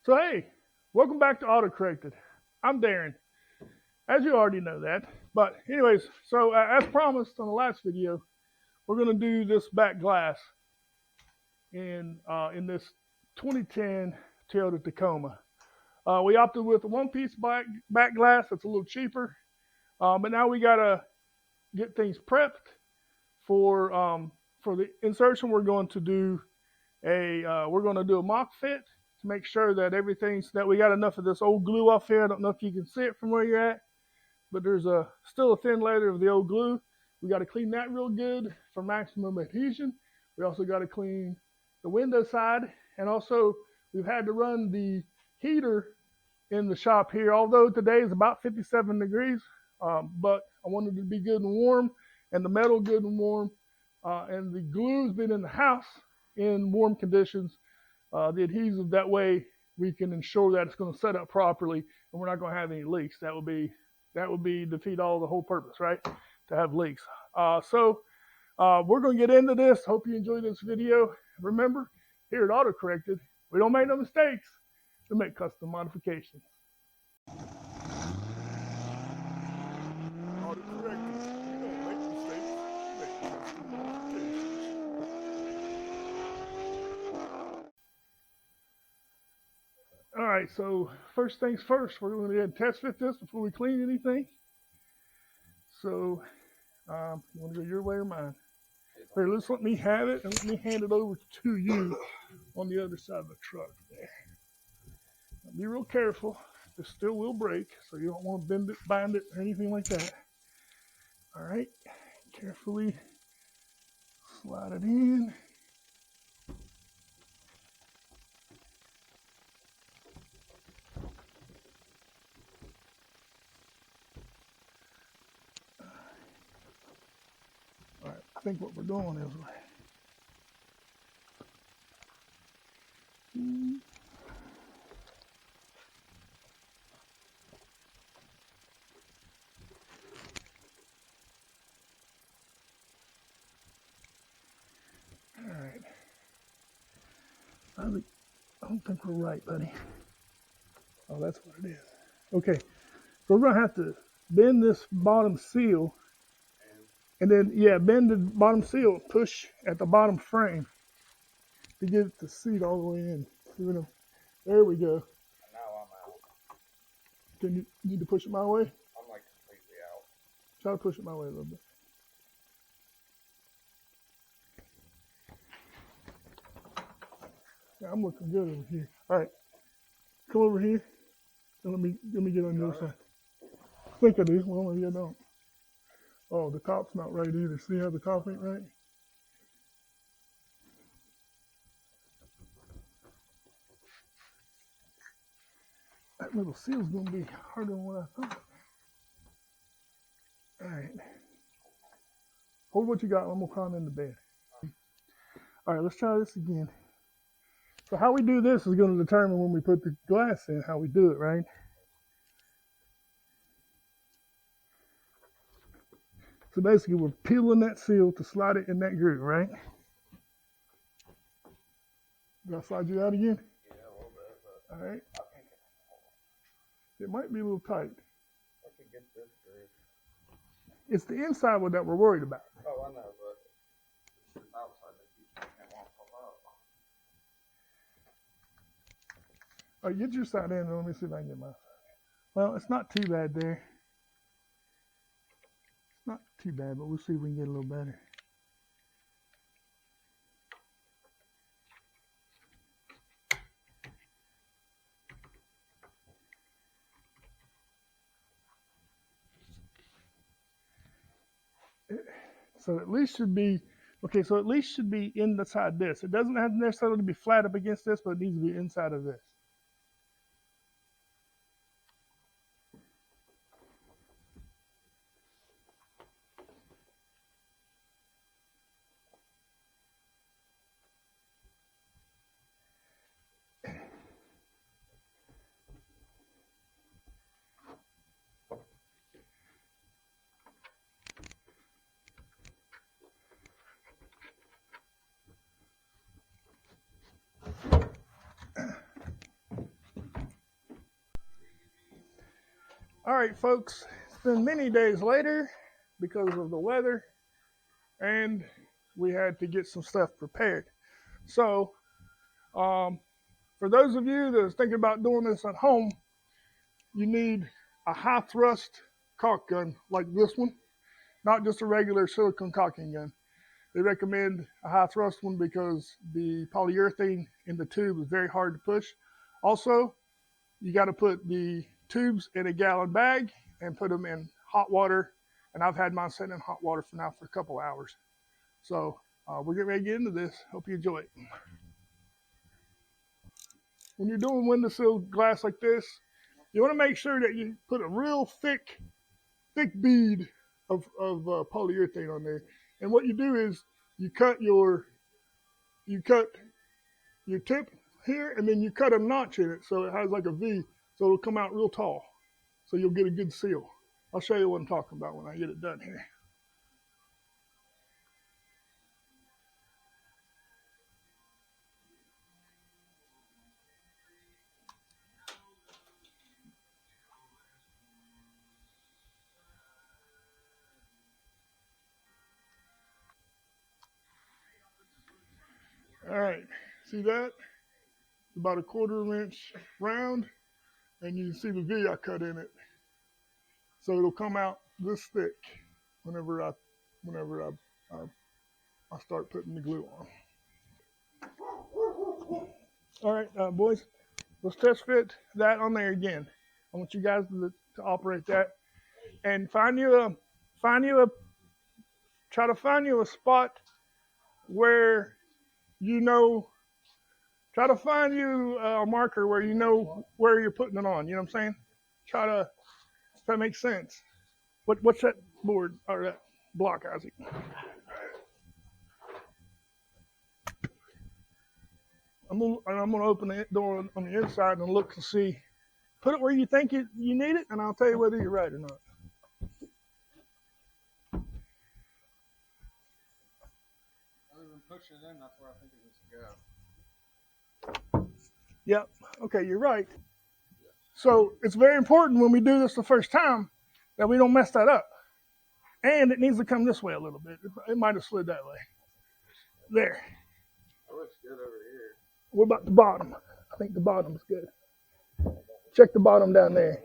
So hey, welcome back to AutoCorrected. I'm Darren, as you already know that. But anyways, so as promised on the last video, we're going to do this back glass in this 2010 Toyota Tacoma. We opted with a one-piece back glass. That's a little cheaper, but now we got to get things prepped for the insertion. We're going to do a mock fit to make sure that that we got enough of this old glue off here. I don't know if you can see it from where you're at, but there's still a thin layer of the old glue. We got to clean that real good for maximum adhesion. We also got to clean the window side, and also we've had to run the heater in the shop here, although today is about 57 degrees, but I wanted it to be good and warm, and the metal good and warm, and the glue's been in the house in warm conditions. The adhesive, that way we can ensure that it's going to set up properly and we're not going to have any leaks. That would be defeat the whole purpose, right? To have leaks. So we're going to get into this. Hope you enjoy this video. Remember, here at AutoCorrected, we don't make no mistakes. We make custom modifications. All right, so first things first, we're going to go ahead and test fit this before we clean anything. So, you want to go your way or mine? Here, let's let me have it and let me hand it over to you on the other side of the truck there. Now, be real careful. This still will break, so you don't want to bend it, bind it, or anything like that. All right, carefully slide it in. I think what we're doing is all right. I don't think we're right, buddy. Oh, that's what it is. Okay, so we're gonna have to bend this bottom seal. And then, bend the bottom seal, push at the bottom frame to get it to seat all the way in. There we go. Now I'm out. Can you need to push it my way? I'm like completely out. Try to push it my way a little bit. Yeah, I'm looking good over here. All right, come over here and let me get on your side. I think I do. Well, maybe I don't. Oh, the top's not right either. See how the top ain't right? That little seal's gonna be harder than what I thought. All right. Hold what you got. I'm gonna climb into bed. All right, let's try this again. So how we do this is gonna determine when we put the glass in, how we do it, right? So basically, we're peeling that seal to slide it in that groove, right? Do I slide you out again? Yeah, a little bit, but all right. I think It might be a little tight. I can get this groove. It's the inside one that we're worried about. Oh, I know, but it's the outside that you won't pull up. All right, get your side in and let me see if I can get my side. Well, it's not too bad there. Not too bad, but we'll see if we can get a little better. So at least should be, okay, so at least should be inside this. It doesn't have necessarily to be flat up against this, but it needs to be inside of this. All right, folks, it's been many days later because of the weather, and we had to get some stuff prepared. So, um, for those of you that are thinking about doing this at home, you need a high thrust caulk gun like this one, not just a regular silicone caulking gun. They recommend a high thrust one because the polyurethane in the tube is very hard to push. Also, you got to put the tubes in a gallon bag and put them in hot water. And I've had mine sitting in hot water for a couple hours. So we're getting ready to get into this. Hope you enjoy it. When you're doing windowsill glass like this, you want to make sure that you put a real thick bead of polyurethane on there. And what you do is you cut your tip here, and then you cut a notch in it so it has like a V, so it'll come out real tall. So you'll get a good seal. I'll show you what I'm talking about when I get it done here. All right, see that? About a 1/4 inch round, and you can see the V I cut in it. So it'll come out this thick whenever I start putting the glue on. All right, boys, let's test fit that on there again. I want you guys to operate that, and try to find you a spot where you know. Try to find you a marker where you know where you're putting it on. You know what I'm saying? If that makes sense. What's that board or that block, Isaac? I'm gonna open the door on the inside and look to see. Put it where you think you need it, and I'll tell you whether you're right or not. Other than pushing it in, that's where I think it needs to go. Yep. Okay, you're right. So it's very important when we do this the first time that we don't mess that up. And it needs to come this way a little bit. It might have slid that way. There. That looks good over here. What about the bottom? I think the bottom's good. Check the bottom down there.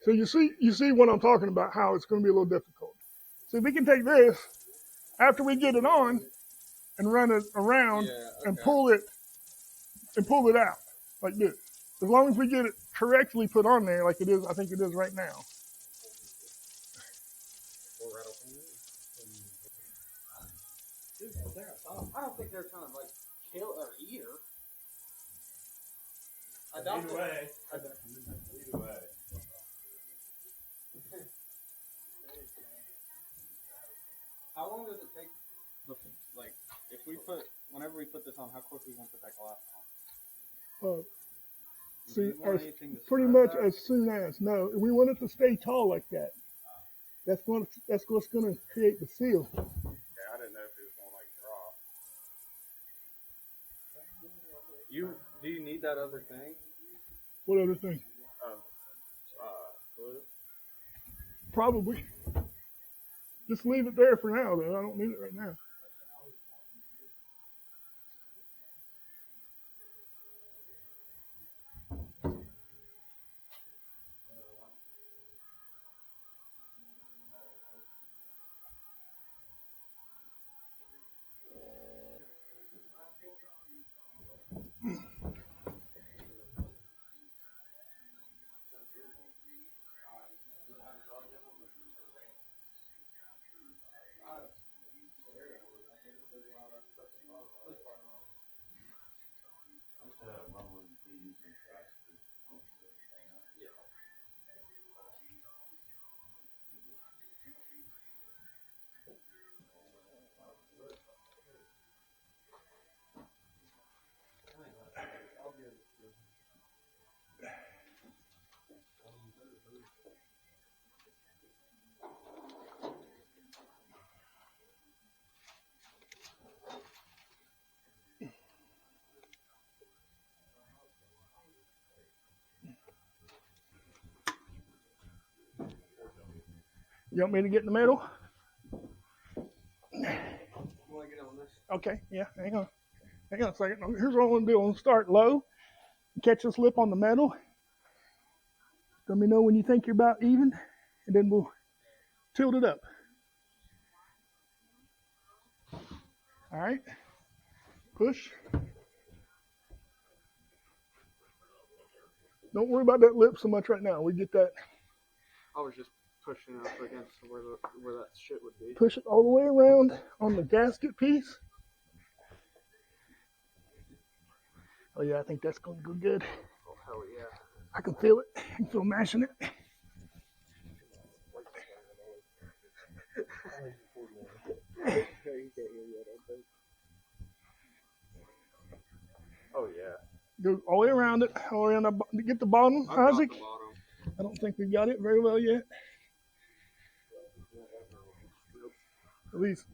So you see what I'm talking about, how it's going to be a little difficult. So we can take this after we get it on and run it around and pull it out like this. As long as we get it correctly put on there like it is, I think it is right now. I don't think they're trying to like kill or eat her. Either way. How long does it take? Like, whenever we put this on, how quickly we gonna put that glass on? Pretty much as soon as. No, we want it to stay tall like that. That's what's going to create the seal. Okay, I didn't know if it was gonna like drop. Do you need that other thing? What other thing? Glue. Probably. Just leave it there for now, though. I don't need it right now. You want me to get in the middle? You want to get on this? Okay, yeah, hang on. Hang on a second. Here's what I'm going to do. I'm going to start low, catch this lip on the metal. Let me know when you think you're about even, and then we'll tilt it up. All right, push. Don't worry about that lip so much right now. We get that. I was just pushing it up against where that shit would be. Push it all the way around on the gasket piece. Oh yeah, I think that's going to go good. Oh, hell yeah. I can feel it. I can feel mashing it. Oh yeah. Go all the way around it. All the way around the, get the bottom, I've got Isaac. the bottom. I don't think we've got it very well yet. At least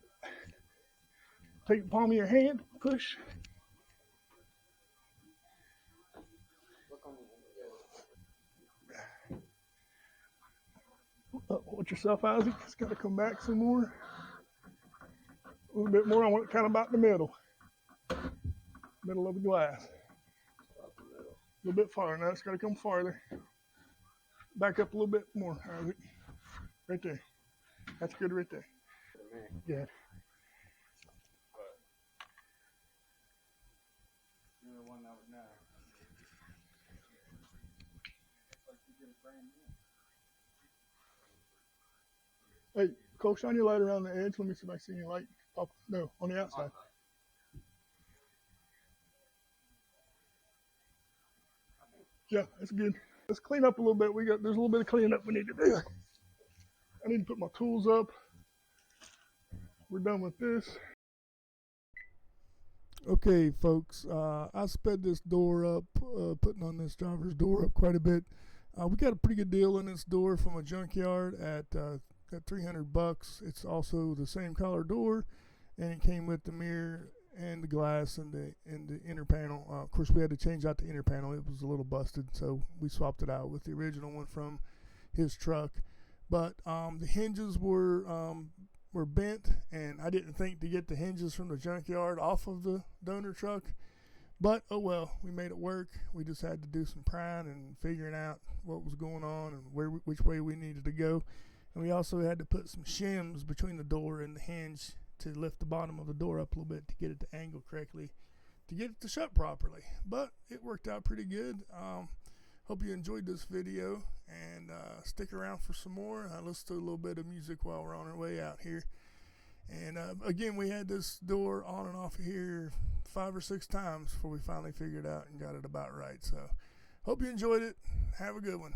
take the palm of your hand, push. Watch yourself, Isaac. It's got to come back some more. A little bit more. I want it kind of about in the middle. Middle of the glass. A little bit farther. Now it's got to come farther. Back up a little bit more, Isaac. Right there. That's good right there. Good. You're the one that would know. Hey, Cole, shine your light around the edge. Let me see if I see any light. Oh, no, on the outside. Yeah, that's good. Let's clean up a little bit. There's a little bit of cleanup we need to do. I need to put my tools up. We're done with this. Okay, folks, I sped this door up, putting on this driver's door up quite a bit. We got a pretty good deal on this door from a junkyard at $300. It's also the same color door, and it came with the mirror and the glass and the inner panel. Of course, we had to change out the inner panel. It was a little busted, so we swapped it out with the original one from his truck. But the hinges were bent, and I didn't think to get the hinges from the junkyard off of the donor truck. But oh well, we made it work. We just had to do some prying and figuring out what was going on and which way we needed to go. And we also had to put some shims between the door and the hinge to lift the bottom of the door up a little bit to get it to angle correctly, to get it to shut properly. But it worked out pretty good. Hope you enjoyed this video, and stick around for some more. Let's do a little bit of music while we're on our way out here. And again, we had this door on and off of here 5 or 6 times before we finally figured it out and got it about right. So hope you enjoyed it. Have a good one.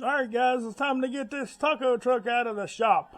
All right, guys, it's time to get this taco truck out of the shop.